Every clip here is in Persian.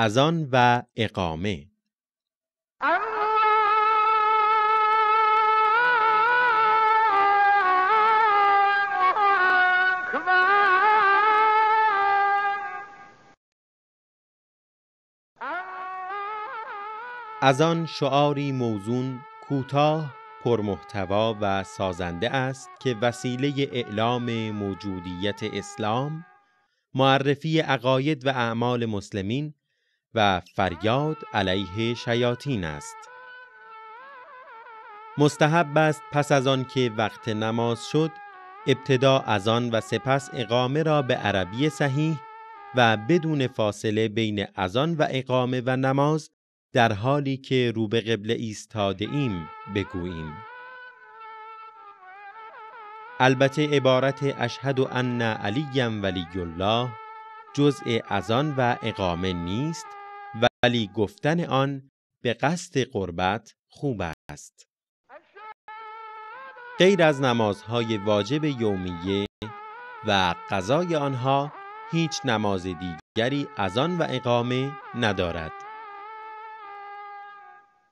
اذان و اقامه. اذان شعاری موزون، کوتاه، پرمحتوا و سازنده است که وسیله اعلام موجودیت اسلام، معرفی عقاید و اعمال مسلمین و فریاد علیه شیاطین است. مستحب است پس از آن که وقت نماز شد، ابتدا اذان و سپس اقامه را به عربی صحیح و بدون فاصله بین اذان و اقامه و نماز در حالی که رو به قبله ایستاده ایم بگوییم. البته عبارت اشهد ان علی ولی الله جزء اذان و اقامه نیست، ولی گفتن آن به قصد قربت خوب است. غیر از نمازهای واجب یومیه و قضای آنها هیچ نماز دیگری اذان و اقامه ندارد.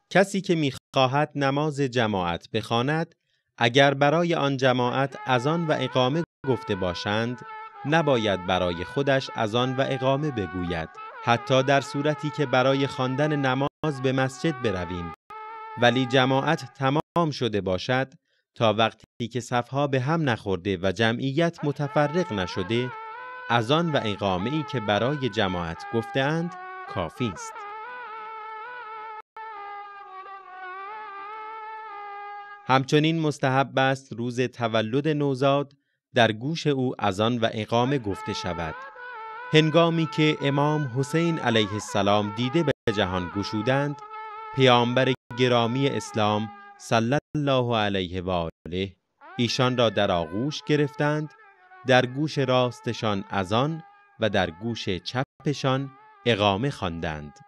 کسی که می‌خواهد نماز جماعت بخواند، اگر برای آن جماعت اذان و اقامه گفته باشند، نباید برای خودش اذان و اقامه بگوید، حتی در صورتی که برای خواندن نماز به مسجد برویم، ولی جماعت تمام شده باشد تا وقتی که صفها به هم نخورده و جمعیت متفرق نشده، اذان و اقامه‌ای که برای جماعت گفته‌اند کافی است. همچنین مستحب است روز تولد نوزاد در گوش او اذان و اقامه گفته شود. هنگامی که امام حسین علیه السلام دیده به جهان گشودند، پیامبر گرامی اسلام صلی الله علیه و آله ایشان را در آغوش گرفتند، در گوش راستشان اذان و در گوش چپشان اقامه خواندند.